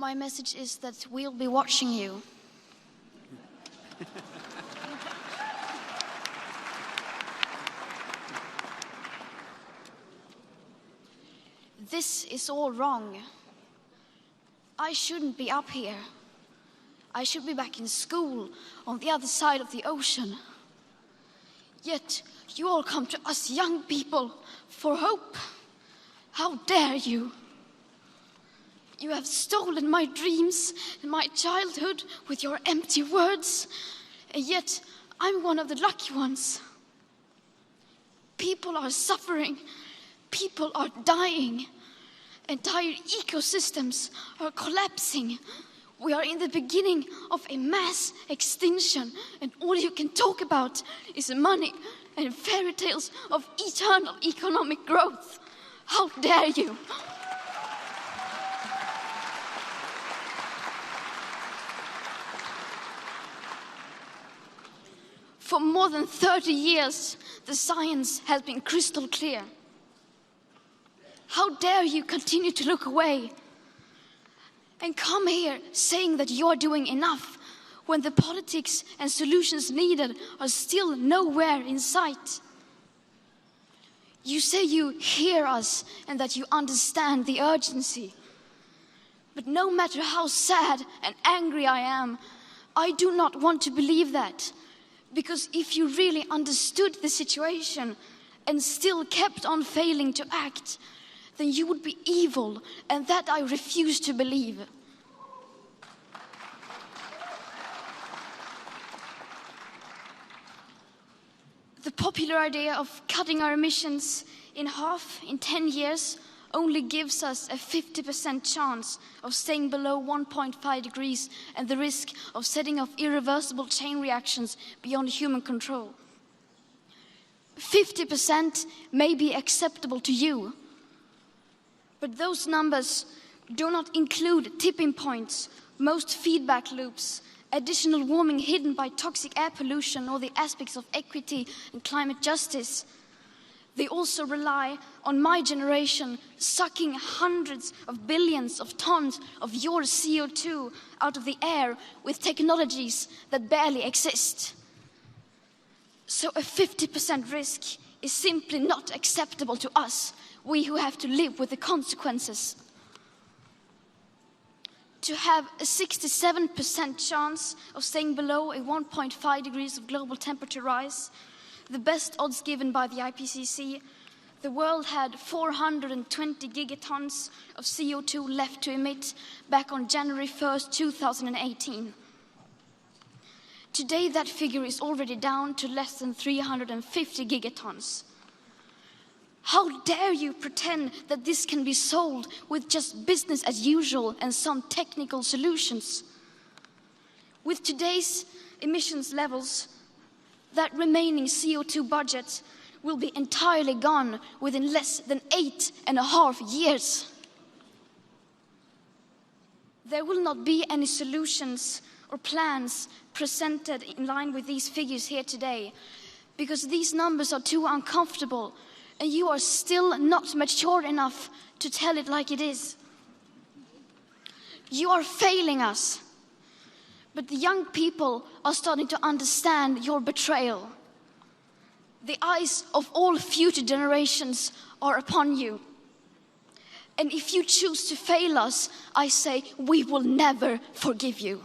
My message is that we'll be watching you. This is all wrong. I shouldn't be up here. I should be back in school on the other side of the ocean. Yet you all come to us young people for hope. How dare you? You have stolen my dreams and my childhood with your empty words, and yet I'm one of the lucky ones. People are suffering, people are dying, entire ecosystems are collapsing. We are in the beginning of a mass extinction, and all you can talk about is money and fairy tales of eternal economic growth. How dare you? For more than 30 years, the science has been crystal clear. How dare you continue to look away and come here saying that you're doing enough when the politics and solutions needed are still nowhere in sight? You say you hear us and that you understand the urgency. But no matter how sad and angry I am, I do not want to believe that. Because if you really understood the situation and still kept on failing to act, then you would be evil, and that I refuse to believe. The popular idea of cutting our emissions in half in 10 years only gives us a 50% chance of staying below 1.5 degrees and the risk of setting off irreversible chain reactions beyond human control. 50% may be acceptable to you, but those numbers do not include tipping points, most feedback loops, additional warming hidden by toxic air pollution, or the aspects of equity and climate justice. They also rely on my generation sucking hundreds of billions of tons of your CO2 out of the air with technologies that barely exist. So a 50% risk is simply not acceptable to us, we who have to live with the consequences. To have a 67% chance of staying below a 1.5 degrees of global temperature rise, the best odds given by the IPCC, the world had 420 gigatons of CO2 left to emit back on January 1st, 2018. Today, that figure is already down to less than 350 gigatons. How dare you pretend that this can be solved with just business as usual and some technical solutions? With today's emissions levels, that remaining CO2 budget will be entirely gone within less than 8.5 years. There will not be any solutions or plans presented in line with these figures here today, because these numbers are too uncomfortable and you are still not mature enough to tell it like it is. You are failing us. But the young people are starting to understand your betrayal. The eyes of all future generations are upon you. And if you choose to fail us, I say we will never forgive you.